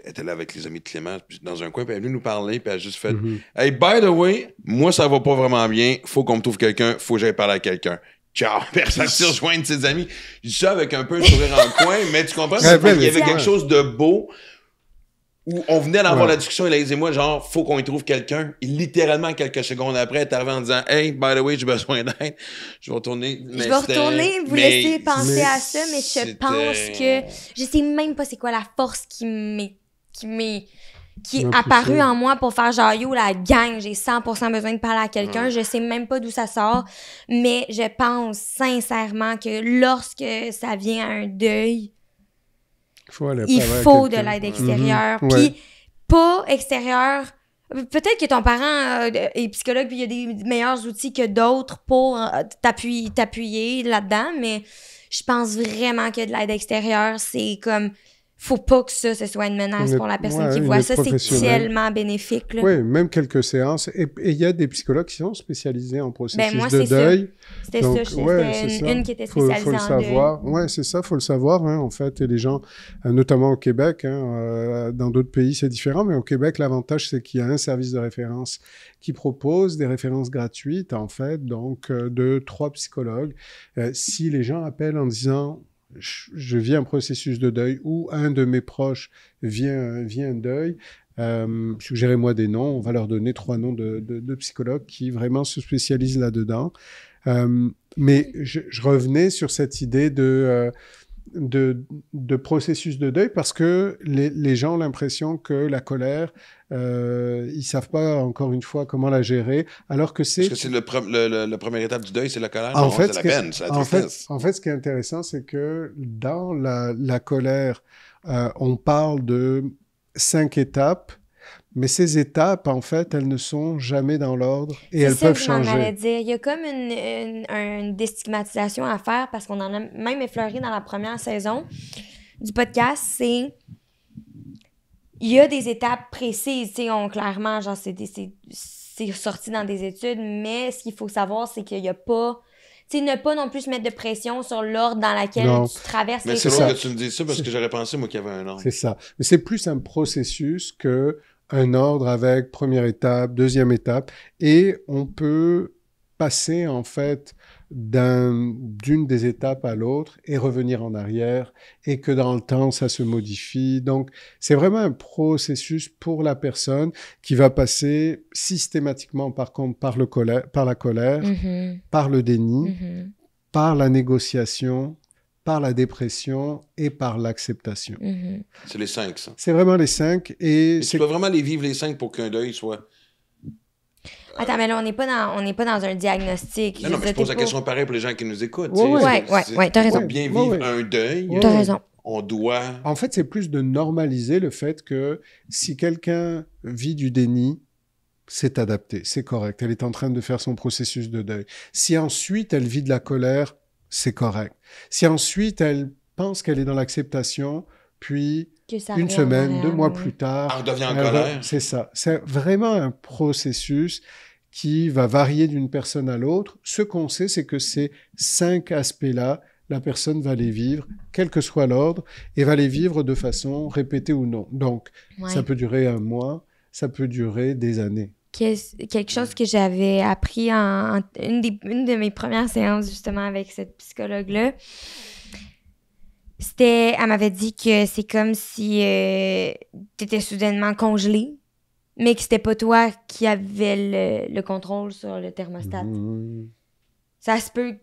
était là avec les amis de Clément dans un coin, puis elle est venue nous parler, puis elle a juste fait Hey, by the way, moi, ça va pas vraiment bien, faut qu'on me trouve quelqu'un, faut que j'aille parler à quelqu'un. Ciao! Personne s'y rejoindre ses amis. Je dis ça avec un peu un sourire en coin, mais tu comprends? Il y avait quelque chose de beau où on venait d'avoir la discussion, Héloïse et moi, genre, faut qu'on y trouve quelqu'un. Et littéralement, quelques secondes après, elle est arrivée en disant Hey, by the way, j'ai besoin d'aide. Je vais retourner. Vous laisser penser à ça, mais je pense que je sais même pas c'est quoi la force qui est apparue en moi pour faire genre yo, la gang, j'ai 100% besoin de parler à quelqu'un. Je sais même pas d'où ça sort, mais je pense sincèrement que lorsque ça vient à un deuil, il faut de l'aide extérieure. Puis pas extérieure. Peut-être que ton parent est psychologue puis il y a des meilleurs outils que d'autres pour t'appuyer là-dedans, mais je pense vraiment que de l'aide extérieure, c'est comme... Faut pas que ça, ce soit une menace pour la personne qui voit ça. C'est tellement bénéfique. Là. Oui, même quelques séances. Et il y a des psychologues qui sont spécialisés en processus de deuil. C'était ça. C'était une qui était spécialisée faut le savoir. Oui, c'est ça, faut le savoir. Hein, en fait, et les gens, notamment au Québec, dans d'autres pays, c'est différent. Mais au Québec, l'avantage, c'est qu'il y a un service de référence qui propose des références gratuites, en fait, donc de 3 psychologues. Si les gens appellent en disant... je vis un processus de deuil ou un de mes proches vit un deuil, suggérez-moi des noms, on va leur donner 3 noms de psychologues qui vraiment se spécialisent là-dedans. Mais je revenais sur cette idée de processus de deuil parce que les gens ont l'impression que la colère, ils savent pas encore une fois comment la gérer, alors que c'est... Parce que c'est la première étape du deuil, c'est la colère. En fait, c'est la peine, c'est la tristesse. En fait, ce qui est intéressant, c'est que dans la colère, on parle de 5 étapes, mais ces étapes, en fait, elles ne sont jamais dans l'ordre et elles peuvent changer. C'est ça que je m'en allais dire. Il y a comme une déstigmatisation à faire parce qu'on en a même effleuré dans la première saison du podcast. C'est... Il y a des étapes précises, tu sais, clairement, genre, c'est sorti dans des études, mais ce qu'il faut savoir, c'est qu'il n'y a pas... Tu sais, ne pas non plus se mettre de pression sur l'ordre dans lequel tu traverses les choses. Mais c'est drôle que tu me dises ça parce que j'aurais pensé, moi, qu'il y avait un ordre. C'est ça. Mais c'est plus un processus qu'un ordre avec première étape, deuxième étape, et on peut passer, en fait, d'une des étapes à l'autre et revenir en arrière, et que dans le temps, ça se modifie. Donc, c'est vraiment un processus pour la personne qui va passer systématiquement, par contre, par la colère, par le déni, par la négociation, par la dépression et par l'acceptation. C'est les 5, ça. C'est vraiment les 5. Et tu peux vraiment les vivre, les 5, pour qu'un deuil soit... Attends, mais là, on n'est pas dans un diagnostic. Non, mais je pose la question pareil pour les gens qui nous écoutent. Oui, t'as raison. Pour bien vivre un deuil, t'as raison. On doit... En fait, c'est plus de normaliser le fait que si quelqu'un vit du déni, c'est adapté, c'est correct. Elle est en train de faire son processus de deuil. Si ensuite elle vit de la colère, c'est correct. Si ensuite elle pense qu'elle est dans l'acceptation, puis une semaine, 2 mois plus tard... Elle devient en colère. C'est ça. C'est vraiment un processus qui va varier d'une personne à l'autre. Ce qu'on sait, c'est que ces 5 aspects-là, la personne va les vivre, quel que soit l'ordre, et va les vivre de façon répétée ou non. Donc, ça peut durer 1 mois, ça peut durer des années. Quelque chose que j'avais appris en une de mes premières séances, justement, avec cette psychologue-là, Elle m'avait dit que c'est comme si t'étais soudainement congelé, mais que c'était pas toi qui avais le contrôle sur le thermostat. Ça se peut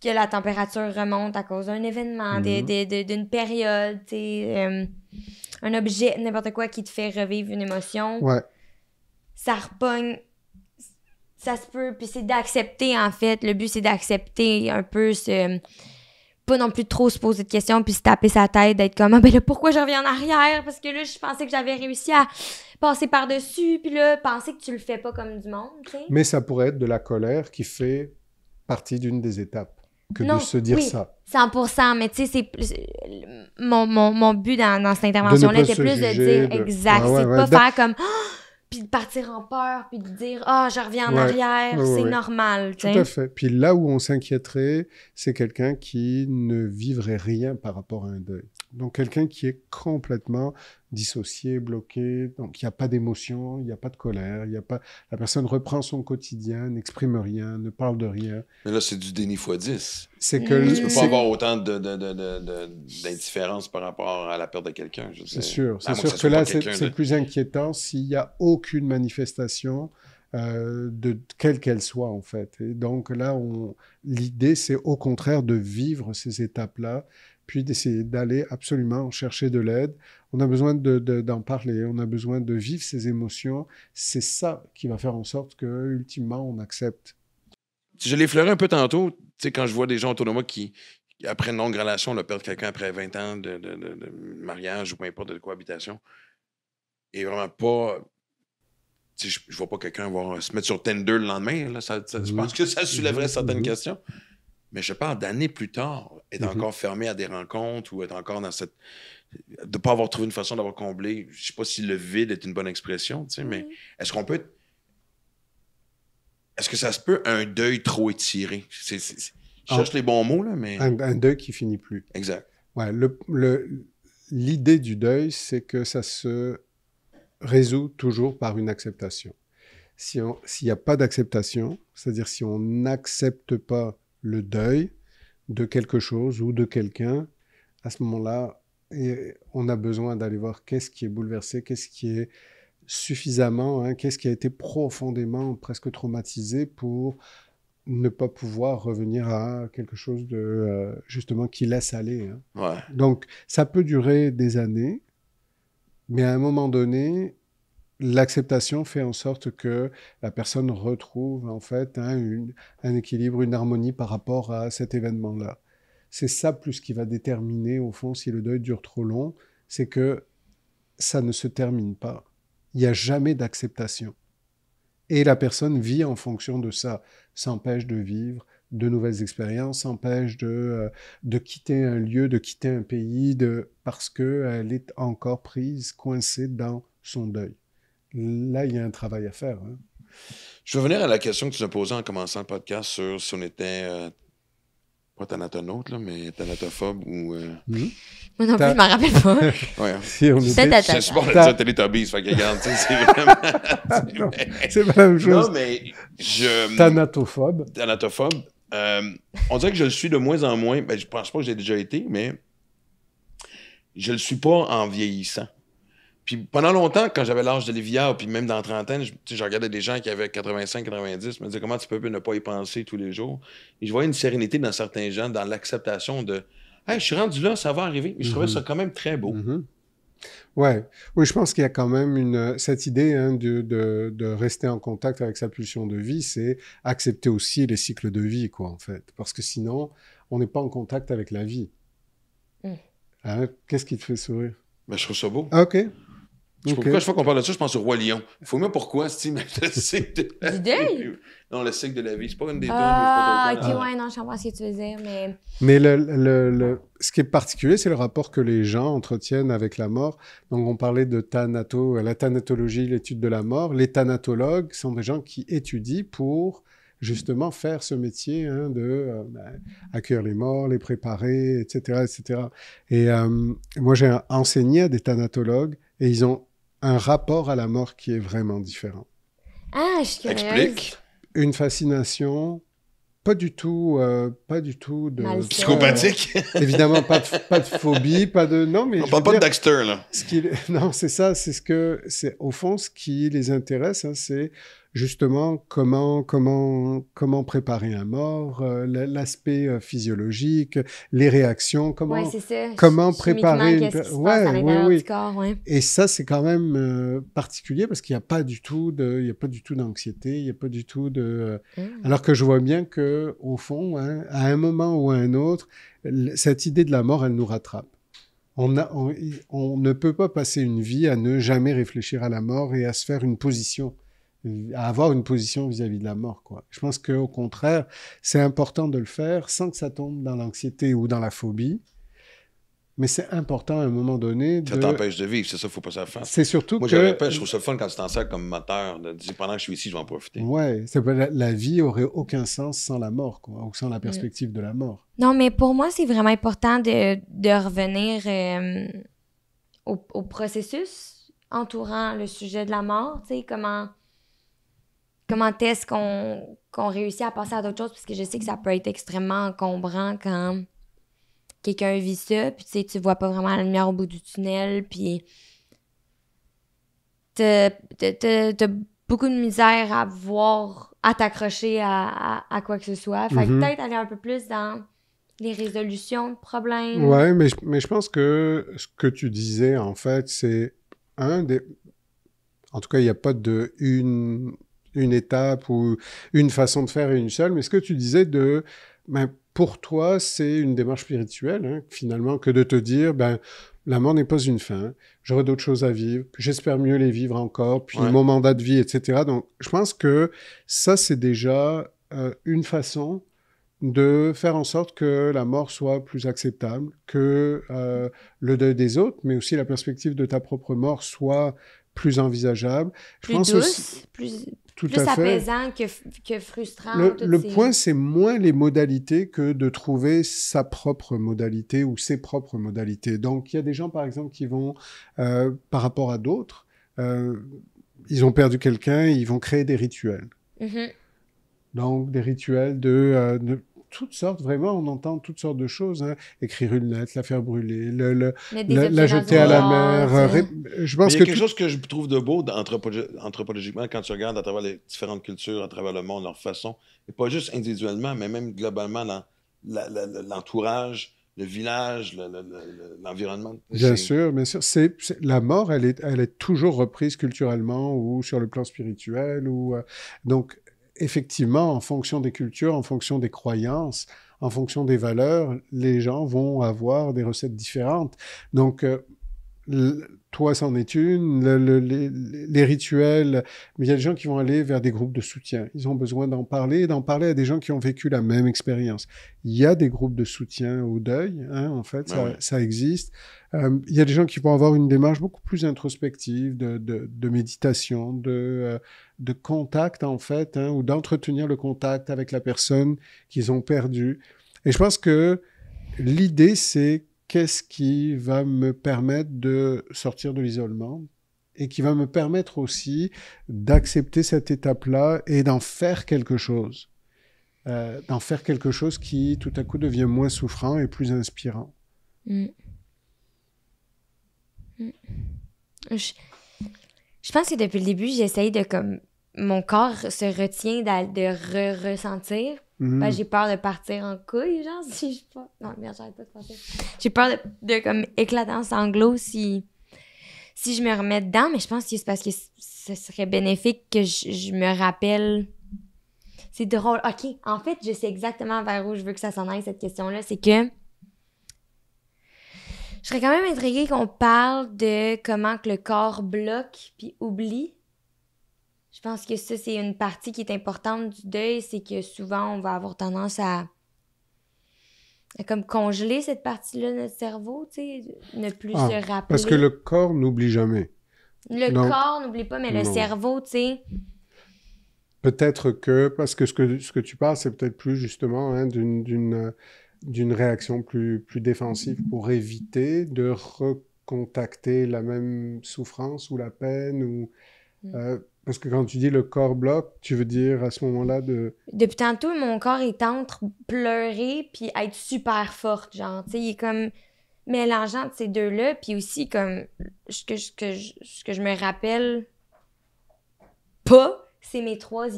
que la température remonte à cause d'un événement, d'une période, tu sais, un objet, n'importe quoi qui te fait revivre une émotion. Ouais. Ça repogne. Ça se peut, puis c'est d'accepter, en fait. Le but, c'est d'accepter un peu pas non plus trop se poser de questions, puis se taper sa tête, d'être comme, ah, ben là, pourquoi je reviens en arrière? Parce que là, je pensais que j'avais réussi à passer par-dessus, puis là, penser que tu le fais pas comme du monde, tu sais. Mais ça pourrait être de la colère qui fait partie d'une des étapes. Que de se dire ça. 100%, mais tu sais, mon but dans cette intervention-là était plus de dire exact. C'est de pas faire comme puis de partir en peur, puis de dire je reviens en arrière, c'est normal. Tout à fait. Puis là où on s'inquiéterait, c'est quelqu'un qui ne vivrait rien par rapport à un deuil. Donc quelqu'un qui est complètement dissocié, bloqué, donc il n'y a pas d'émotion, il n'y a pas de colère, la personne reprend son quotidien, n'exprime rien, ne parle de rien. Mais là, c'est du déni x10. C'est que tu peux pas avoir autant d'indifférence par rapport à la perte de quelqu'un. C'est sûr. C'est sûr que là, c'est plus inquiétant s'il n'y a aucune manifestation de quelle qu'elle soit, en fait. Et donc là, l'idée, c'est au contraire de vivre ces étapes-là, puis d'essayer d'aller absolument chercher de l'aide. On a besoin d'en parler, on a besoin de vivre ces émotions. C'est ça qui va faire en sorte que, ultimement, on accepte. Je l'ai effleuré un peu tantôt, tu sais, quand je vois des gens autour de moi qui, après une longue relation, on perdent quelqu'un après 20 ans de mariage ou peu importe de cohabitation, et vraiment pas... Tu sais, je vois pas quelqu'un se mettre sur Tinder le lendemain. Là, je pense que ça soulèverait certaines questions. Mais je parle d'années plus tard, être encore fermé à des rencontres ou être encore dans cette... de ne pas avoir trouvé une façon d'avoir comblé... Je ne sais pas si le vide est une bonne expression, tu sais, mais est-ce qu'on peut... Est-ce que ça se peut un deuil trop étiré? Je cherche les bons mots, là, mais... Un deuil qui finit plus. Exact. Ouais, l'idée du deuil, c'est que ça se résout toujours par une acceptation. S'il n'y a pas d'acceptation, c'est-à-dire si on n'accepte pas le deuil de quelque chose ou de quelqu'un, à ce moment-là, on a besoin d'aller voir qu'est-ce qui est bouleversé, qu'est-ce qui est suffisamment, qu'est-ce qui a été profondément presque traumatisé pour ne pas pouvoir revenir à quelque chose de justement qui laisse aller. Ouais. Donc, ça peut durer des années, mais à un moment donné, l'acceptation fait en sorte que la personne retrouve en fait un équilibre, une harmonie par rapport à cet événement-là. C'est ça plus qui va déterminer au fond si le deuil dure trop long, c'est que ça ne se termine pas. Il n'y a jamais d'acceptation. Et la personne vit en fonction de ça, s'empêche de vivre de nouvelles expériences, s'empêche de quitter un lieu, de quitter un pays, parce qu'elle est encore prise, coincée dans son deuil. Là, il y a un travail à faire. Je vais revenir à la question que tu as posée en commençant le podcast sur si on était, pas thanatonaute, là, mais thanatophobe ou... Moi non plus, je m'en rappelle pas. Ouais. Si on était... Je suis pas dire Teletubbies, fait que regarde, c'est vraiment... c'est pas la même chose. Non, mais Thanatophobe. Thanatophobe. On dirait que je le suis de moins en moins. Ben, je pense pas que j'ai déjà été, mais je le suis pas en vieillissant. Puis pendant longtemps, quand j'avais l'âge de Léviard, puis même dans la trentaine, je regardais des gens qui avaient 85, 90, je me disais comment tu peux ne pas y penser tous les jours. Et je voyais une sérénité dans certains gens, dans l'acceptation de « Hey, je suis rendu là, ça va arriver. » Je trouvais ça quand même très beau. Ouais. Oui, je pense qu'il y a quand même cette idée de rester en contact avec sa pulsion de vie, c'est accepter aussi les cycles de vie, quoi, en fait. Parce que sinon, on n'est pas en contact avec la vie. Qu'est-ce qui te fait sourire? Ben, je trouve ça beau. Ah, OK. Pourquoi chaque fois qu'on parle de ça, je pense au Roi Lion. Il faut même pourquoi, c'est le cycle de... Du deuil? Non, le cycle de la vie. C'est pas une des deux. Ouais, non, je comprends ce que tu veux dire, mais... Mais ce qui est particulier, c'est le rapport que les gens entretiennent avec la mort. Donc, on parlait de la thanatologie, l'étude de la mort. Les thanatologues sont des gens qui étudient pour justement faire ce métier de accueillir les morts, les préparer, etc., etc. Et moi, j'ai enseigné à des thanatologues et ils ont un rapport à la mort qui est vraiment différent. Ah, je suis curieuse. Explique. Une fascination pas du tout de... Malsain. Psychopathique. Évidemment, pas de phobie, pas de... Non, mais On je parle veux pas de dire, Dexter, là. non, c'est ça, c'est au fond ce qui les intéresse, hein, c'est justement comment préparer un mort, l'aspect physiologique, les réactions, Ouais, c'est ça. comment Chimiquement, préparer qu'est-ce qui se passe à l'intérieur du corps, ouais. Et ça, c'est quand même particulier parce qu'il n'y a pas du tout d'anxiété, il n'y a pas du tout de... Alors que je vois bien que au fond, hein, à un moment ou à un autre, cette idée de la mort, elle nous rattrape. On ne peut pas passer une vie à ne jamais réfléchir à la mort et à se faire une position, à avoir une position vis-à-vis de la mort, quoi. Je pense qu'au contraire, c'est important de le faire sans que ça tombe dans l'anxiété ou dans la phobie. Mais c'est important à un moment donné Ça t'empêche de vivre, c'est ça, faut pas ça faire. C'est surtout Moi, que... je répète, je trouve ça le fun quand tu t'en sers comme moteur, de dire pendant que je suis ici, je vais en profiter. Ouais, la vie aurait aucun sens sans la mort, quoi, ou sans la perspective de la mort. Non, mais pour moi, c'est vraiment important de revenir au processus entourant le sujet de la mort, tu sais, comment est-ce qu'on réussit à passer à d'autres choses, parce que je sais que ça peut être extrêmement encombrant quand quelqu'un vit ça, puis tu vois pas vraiment la lumière au bout du tunnel, puis t'as beaucoup de misère à t'accrocher à quoi que ce soit. Fait que peut-être aller un peu plus dans les résolutions de problèmes. Ouais, mais je pense que ce que tu disais, en fait, c'est un des... En tout cas, il n'y a pas de une étape ou une façon de faire et une seule, mais ce que tu disais pour toi, c'est une démarche spirituelle, hein, finalement, que de te dire, la mort n'est pas une fin, j'aurai d'autres choses à vivre, j'espère mieux les vivre encore, puis mon mandat de vie, etc. Donc, je pense que ça, c'est déjà une façon de faire en sorte que la mort soit plus acceptable, que le deuil des autres, mais aussi la perspective de ta propre mort soit plus envisageable. Plus douce, plus apaisant que frustrant. Le point, c'est moins les modalités que de trouver sa propre modalité ou ses propres modalités. Donc, il y a des gens, par exemple, qui vont, par rapport à d'autres, ils ont perdu quelqu'un, ils vont créer des rituels. Mm-hmm. Donc, des rituels de toutes sortes, vraiment, on entend toutes sortes de choses. Hein. Écrire une lettre, la faire brûler, la jeter à la mer. Je pense il y a quelque chose que je trouve de beau anthropologiquement quand tu regardes à travers les différentes cultures, à travers le monde, leur façon, et pas juste individuellement, mais même globalement dans l'entourage, le village, l'environnement. Bien sûr. La mort, elle est toujours reprise culturellement ou sur le plan spirituel. Donc, effectivement, en fonction des cultures, en fonction des croyances, en fonction des valeurs, les gens vont avoir des recettes différentes. Donc, toi, c'en est une, les rituels, mais il y a des gens qui vont aller vers des groupes de soutien. Ils ont besoin d'en parler à des gens qui ont vécu la même expérience. Il y a des groupes de soutien au deuil, hein, en fait, ça existe. Il y a des gens qui vont avoir une démarche beaucoup plus introspective de méditation, de contact, en fait, hein, ou d'entretenir le contact avec la personne qu'ils ont perdue. Et je pense que l'idée, c'est qu'est-ce qui va me permettre de sortir de l'isolement et qui va me permettre aussi d'accepter cette étape-là et d'en faire quelque chose. D'en faire quelque chose qui, tout à coup, devient moins souffrant et plus inspirant. Mm. Mm. Je pense que depuis le début, j'essaye de comme... Mon corps se retient de ressentir. Mm-hmm. J'ai peur de partir en couille, genre, si je pas... Non, merde, j'arrête pas de penser. J'ai peur de comme éclater en sanglots si je me remets dedans, mais je pense que c'est parce que ce serait bénéfique que je me rappelle... C'est drôle. OK, en fait, je sais exactement vers où je veux que ça s'en aille, cette question-là. C'est que je serais quand même intriguée qu'on parle de comment que le corps bloque puis oublie. Je pense que ça, c'est une partie qui est importante du deuil, c'est que souvent, on va avoir tendance à comme congeler cette partie-là de notre cerveau, tu sais, ne plus se rappeler. Parce que le corps n'oublie jamais. Corps n'oublie pas, mais le cerveau, tu sais... Peut-être que, parce que ce que tu parles, c'est peut-être plus justement hein, d'une réaction plus défensive pour éviter de recontacter la même souffrance ou la peine ou... Parce que quand tu dis le corps bloque, tu veux dire à ce moment-là de... Depuis tantôt, mon corps est entre pleurer puis être super forte, genre, tu sais, il est comme mélangeant de ces deux-là, puis aussi comme ce que je me rappelle pas, c'est mes 3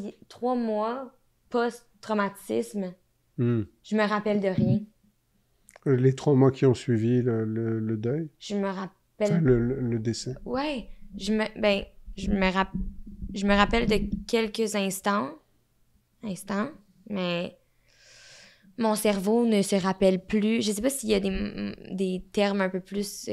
mois post-traumatisme. Je me rappelle de rien. Les 3 mois qui ont suivi le deuil? Je me rappelle... Enfin, le décès. Ouais, je me rappelle de quelques instants, mais mon cerveau ne se rappelle plus. Je sais pas s'il y a des termes un peu plus,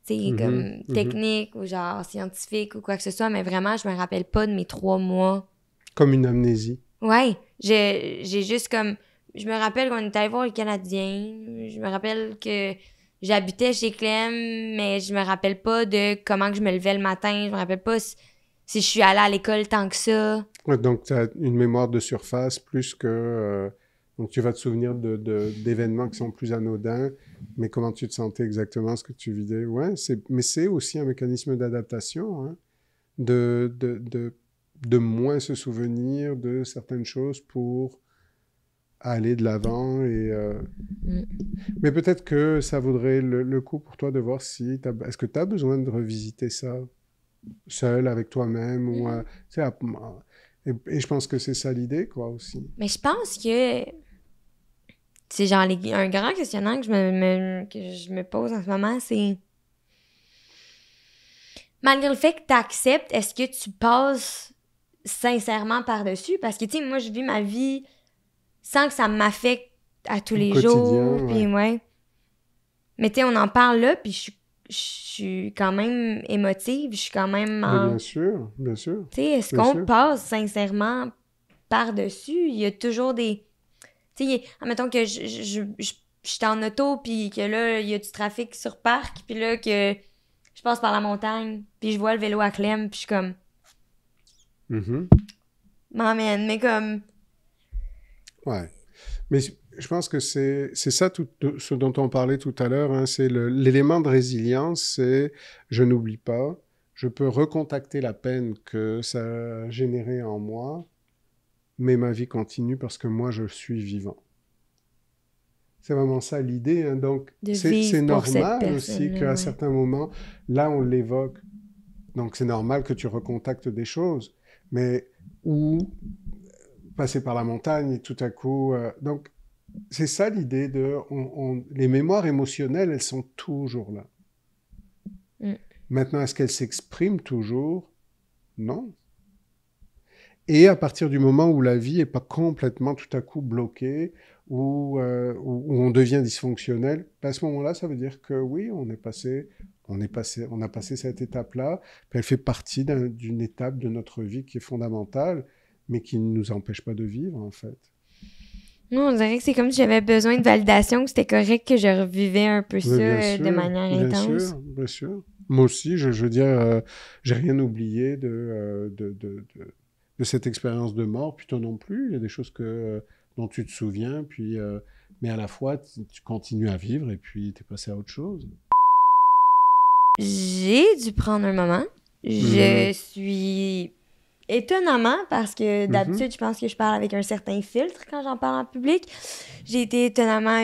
comme techniques ou genre scientifiques ou quoi que ce soit, mais vraiment, je me rappelle pas de mes 3 mois. Comme une amnésie. Ouais, j'ai juste comme... Je me rappelle qu'on était allé voir les Canadiens. Je me rappelle que j'habitais chez Clem, mais je me rappelle pas de comment que je me levais le matin. Je me rappelle pas si je suis allée à l'école tant que ça. Ouais, donc, tu as une mémoire de surface plus que... donc, tu vas te souvenir d'événements qui sont plus anodins, mais comment tu te sentais exactement, ce que tu vivais. Ouais, mais c'est aussi un mécanisme d'adaptation, hein, de moins se souvenir de certaines choses pour aller de l'avant. Mais peut-être que ça vaudrait le coup pour toi de voir si... Est-ce que tu as besoin de revisiter ça seul, avec toi-même ou... et je pense que c'est ça l'idée, quoi, aussi. Mais je pense que c'est genre un grand questionnement que je me pose en ce moment, c'est malgré le fait que tu acceptes, est-ce que tu passes sincèrement par-dessus? Parce que, tu sais, moi, je vis ma vie sans que ça m'affecte à tous les jours. Puis, ouais. Mais, tu sais, on en parle là, puis je suis quand même émotive, je suis quand même... Bien sûr, bien sûr. Tu sais, est-ce qu'on passe sincèrement par-dessus? Il y a toujours des... Tu sais, admettons que je suis en auto, puis que là, il y a du trafic sur parc, puis là, que je passe par la montagne, puis je vois le vélo à Clem, puis je suis comme... M'emmène, mais comme... Ouais. Mais je pense que c'est ça tout ce dont on parlait tout à l'heure, hein, c'est l'élément de résilience, c'est je n'oublie pas, je peux recontacter la peine que ça a généré en moi, mais ma vie continue parce que moi, je suis vivant. C'est vraiment ça l'idée, hein. Donc c'est normal aussi qu'à certains moments, là on l'évoque, donc c'est normal que tu recontactes des choses, mais ou passer par la montagne et tout à coup... donc, c'est ça l'idée les mémoires émotionnelles, elles sont toujours là. Maintenant, est-ce qu'elles s'expriment toujours? Non. Et à partir du moment où la vie n'est pas complètement tout à coup bloquée, où on devient dysfonctionnel, à ce moment-là, ça veut dire que oui, on a passé cette étape-là, puis elle fait partie d'une étape de notre vie qui est fondamentale, mais qui ne nous empêche pas de vivre, en fait. Non, on dirait que c'est comme si j'avais besoin de validation, que c'était correct que je revivais un peu ça de manière intense. Bien sûr, bien sûr. Moi aussi, je veux dire, j'ai rien oublié de cette expérience de mort, puis toi non plus. Il y a des choses dont tu te souviens, puis, mais à la fois, tu continues à vivre, et puis tu es passé à autre chose. J'ai dû prendre un moment. Je suis... étonnamment, parce que d'habitude, je pense que je parle avec un certain filtre quand j'en parle en public. J'ai été étonnamment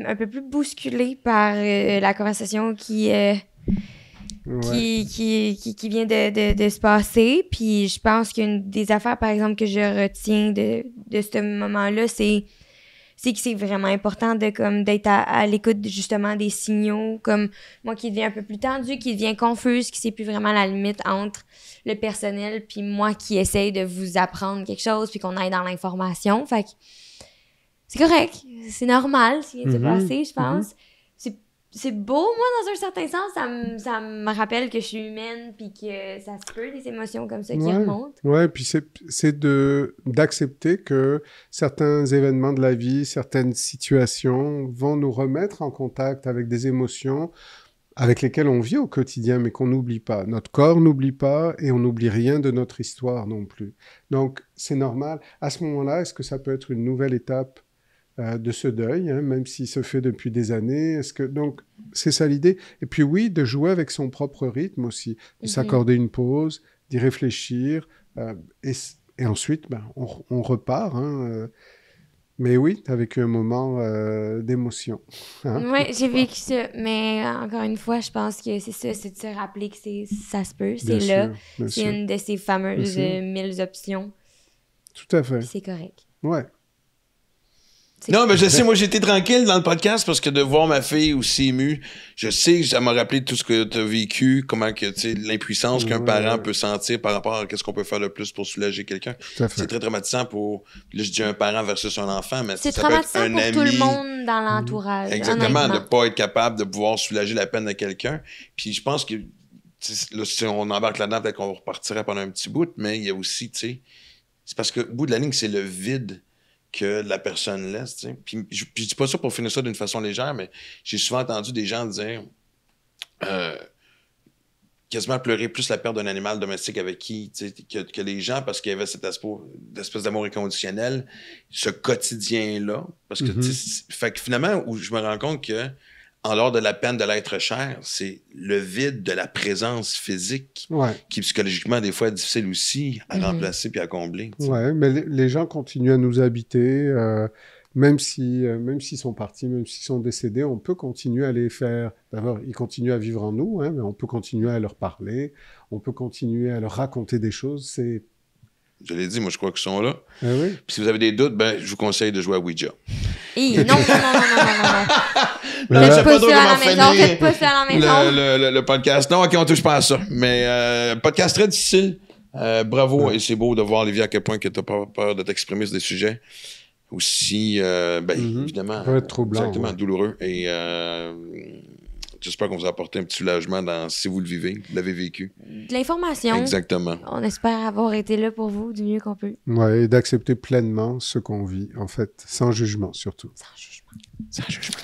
un peu plus bousculée par la conversation qui vient de se passer. Puis je pense qu'une des affaires, par exemple, que je retiens de ce moment-là, c'est que c'est vraiment important d'être à l'écoute justement des signaux, comme moi qui devient un peu plus tendue, qui devient confuse, qui sait plus vraiment la limite entre le personnel puis moi qui essaye de vous apprendre quelque chose puis qu'on aille dans l'information. Fait que c'est correct, c'est normal ce qui vient de se passer, je pense. C'est beau, moi, dans un certain sens, ça me rappelle que je suis humaine puis que ça se peut, des émotions comme ça qui remontent. Ouais, puis c'est d'accepter que certains événements de la vie, certaines situations vont nous remettre en contact avec des émotions avec lesquelles on vit au quotidien, mais qu'on n'oublie pas. Notre corps n'oublie pas et on n'oublie rien de notre histoire non plus. Donc, c'est normal. À ce moment-là, est-ce que ça peut être une nouvelle étape de ce deuil, hein, même s'il se fait depuis des années. Donc, c'est ça l'idée. Et puis oui, de jouer avec son propre rythme aussi, de s'accorder une pause, d'y réfléchir. Et ensuite, on repart. Hein, mais oui, tu as vécu un moment d'émotion. Hein? Oui, j'ai vécu ça. Mais encore une fois, je pense que c'est ça, c'est de se rappeler que ça se peut. C'est Bien là. sûr, bien C'est sûr. une de ces fameuses 1000 options. Tout à fait. Puis c'est correct. Ouais. Non, mais je sais, moi, j'étais tranquille dans le podcast parce que de voir ma fille aussi émue, je sais, ça m'a rappelé tout ce que tu as vécu, comment que, tu sais, l'impuissance qu'un parent peut sentir par rapport à qu'est-ce qu'on peut faire le plus pour soulager quelqu'un. C'est très traumatisant pour, là, je dis un parent versus un enfant, mais c'est ça peut être traumatisant un pour ami. tout le monde dans l'entourage. Exactement, honnêtement. de pas être capable de pouvoir soulager la peine de quelqu'un. Puis je pense que, là, si on embarque là-dedans, peut-être qu'on repartirait pendant un petit bout, mais il y a aussi, tu sais, c'est parce que, au bout de la ligne, c'est le vide que la personne laisse, tu sais. Puis je dis pas ça pour finir ça d'une façon légère, mais j'ai souvent entendu des gens dire quasiment pleurer plus la perte d'un animal domestique avec qui, tu sais, que les gens, parce qu'il y avait cette espèce d'amour inconditionnel, ce quotidien-là. Parce que, tu sais, fait que finalement, où je me rends compte que en dehors de la peine de l'être cher, c'est le vide de la présence physique qui, psychologiquement, des fois, est difficile aussi à remplacer puis à combler. Oui, mais les gens continuent à nous habiter, même s'ils sont partis, même s'ils sont décédés, on peut continuer à les faire... D'abord, ils continuent à vivre en nous, hein, mais on peut continuer à leur parler, on peut continuer à leur raconter des choses, c'est... Je l'ai dit, moi, je crois qu'ils sont là. Ah oui? Puis si vous avez des doutes, je vous conseille de jouer à Ouija. Non. Là, Faites pas ça à la maison, faites pas ça à la maison. Le podcast. Non, OK, on touche pas à ça. Mais podcast très difficile. Bravo, et c'est beau de voir, Olivier, à quel point tu n'as pas peur de t'exprimer sur des sujets aussi, évidemment, ça va être troublant, exactement, douloureux. Et j'espère qu'on vous a apporté un petit soulagement dans si vous le vivez, vous l'avez vécu. De l'information. Exactement. On espère avoir été là pour vous du mieux qu'on peut. Oui, et d'accepter pleinement ce qu'on vit, en fait, sans jugement surtout. Sans jugement. Sans jugement.